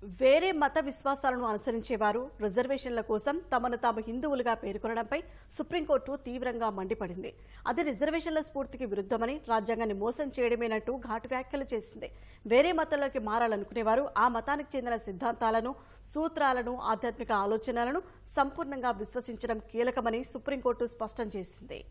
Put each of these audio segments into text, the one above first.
వేరే మత విశ్వాసాలను అనుసరించేవారు రిజర్వేషన్ల కోసం తమను తాము హిందువులుగా పేర్కొనడంపై సుప్రీంకోర్టు తీవ్రంగా మండిపడింది. అది రిజర్వేషన్ల స్ఫూర్తికి విరుద్ధమని, రాజ్యాంగాన్ని మోసం చేయడమేనంటూ ఘాటు వ్యాఖ్యలు చేసింది. వేరే మతంలోకి మారాలనుకునేవారు ఆ మతానికి చెందిన సిద్ధాంతాలను, సూత్రాలను, ఆధ్యాత్మిక ఆలోచనలను సంపూర్ణంగా విశ్వసించడం కీలకమని సుప్రీంకోర్టు స్పష్టం చేసింది.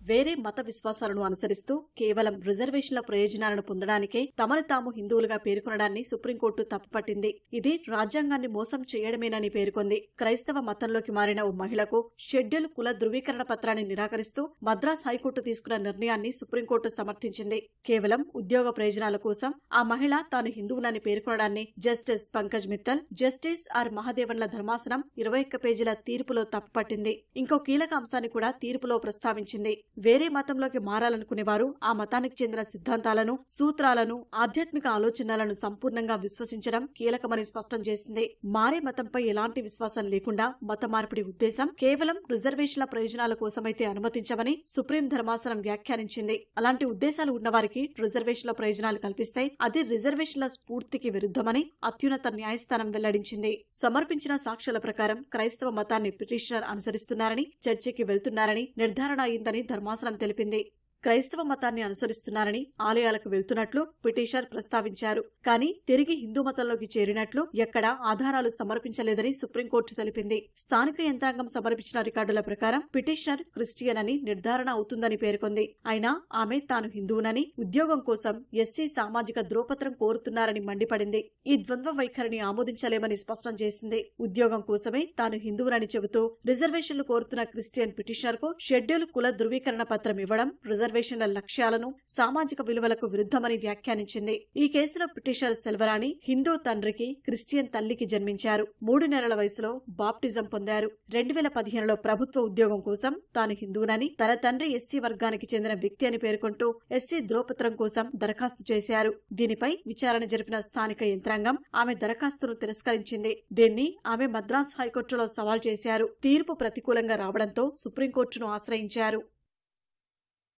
వేరే మత విశ్వాసాలను అనుసరిస్తూ కేవలం రిజర్వేషన్ల ప్రయోజనాలను పొందడానికే తమను తాము హిందువులుగా పేర్కొనడాన్ని సుప్రీంకోర్టు తప్పుపట్టింది. ఇది రాజ్యాంగాన్ని మోసం చేయడమేనని పేర్కొంది. క్రైస్తవ మతంలోకి మారిన ఓ మహిళకు షెడ్యూల్ కుల ధృవీకరణ పత్రాన్ని నిరాకరిస్తూ మద్రాస్ హైకోర్టు తీసుకున్న నిర్ణయాన్ని సుప్రీంకోర్టు సమర్థించింది. కేవలం ఉద్యోగ ప్రయోజనాల కోసం ఆ మహిళ తాను హిందువునని పేర్కొనడాన్ని Justice Pankaj Mittal, Justice R మహాదేవన్ల ధర్మాసనం 21 పేజీల తీర్పులో తప్పుపట్టింది. ఇంకో కీలక అంశాన్ని కూడా తీర్పులో ప్రస్తావించింది. వేరే మతంలోకి మారాలనుకునేవారు ఆ మతానికి చెందిన సిద్ధాంతాలను, సూత్రాలను, ఆధ్యాత్మిక ఆలోచనలను సంపూర్ణంగా విశ్వసించడం కీలకమని స్పష్టం చేసింది. మారే మతంపై ఎలాంటి విశ్వాసం లేకుండా మత మార్పిడి ఉద్దేశం కేవలం రిజర్వేషన్ల ప్రయోజనాల కోసమైతే అనుమతించమని సుప్రీం ధర్మాసనం వ్యాఖ్యానించింది. అలాంటి ఉద్దేశాలు ఉన్నవారికి రిజర్వేషన్ల ప్రయోజనాలు కల్పిస్తే అది రిజర్వేషన్ల స్ఫూర్తికి విరుద్ధమని అత్యున్నత న్యాయస్థానం వెల్లడించింది. సమర్పించిన సాక్ష్యాల ప్రకారం క్రైస్తవ మతాన్ని పిటిషనర్ అనుసరిస్తున్నారని, చర్చికి వెళ్తున్నారని నిర్ధారణ అయిందని ధర్మాసనం తెలిపింది. క్రైస్తవ మతాన్ని అనుసరిస్తున్నారని, ఆలయాలకు వెళ్తున్నట్లు పిటిషనర్ ప్రస్తావించారు. కానీ తిరిగి హిందూ మతంలోకి చేరినట్లు ఎక్కడా ఆధారాలు సమర్పించలేదని సుప్రీంకోర్టు తెలిపింది. స్థానిక యంత్రాంగం సమర్పించిన రికార్డుల ప్రకారం పిటిషనర్ క్రిస్టియన్ అని నిర్ధారణ అవుతుందని పేర్కొంది. అయినా ఆమె తాను హిందువునని, ఉద్యోగం కోసం ఎస్సీ సామాజిక ధ్రువపత్రం కోరుతున్నారని మండిపడింది. ఈ ద్వంద్వ వైఖరిని ఆమోదించలేమని స్పష్టం చేసింది. ఉద్యోగం కోసమే తాను హిందువునని చెబుతూ రిజర్వేషన్లు కోరుతున్న క్రిస్టియన్ పిటిషనర్ కు షెడ్యూల్ కుల ధృవీకరణ పత్రం ఇవ్వడం రిజర్వేషన్ల లక్ష్యాలను, సామాజిక విలువలకు విరుద్ధమని వ్యాఖ్యానించింది. ఈ కేసులో పిటిషనర్ సెల్వరాణి హిందూ తండ్రికి, క్రిస్టియన్ తల్లికి జన్మించారు. 3 నెలల వయసులో బాప్టిజం పొందారు. 2015లో ప్రభుత్వ ఉద్యోగం కోసం తాను హిందువునని, తన తండ్రి ఎస్సీ వర్గానికి చెందిన వ్యక్తి అని పేర్కొంటూ ఎస్సీ ధ్రువపత్రం కోసం దరఖాస్తు చేశారు. దీనిపై విచారణ జరిపిన స్థానిక యంత్రాంగం ఆమె దరఖాస్తును తిరస్కరించింది. దీన్ని ఆమె మద్రాస్ హైకోర్టులో సవాల్ చేశారు. తీర్పు ప్రతికూలంగా రావడంతో సుప్రీంకోర్టును ఆశ్రయించారు.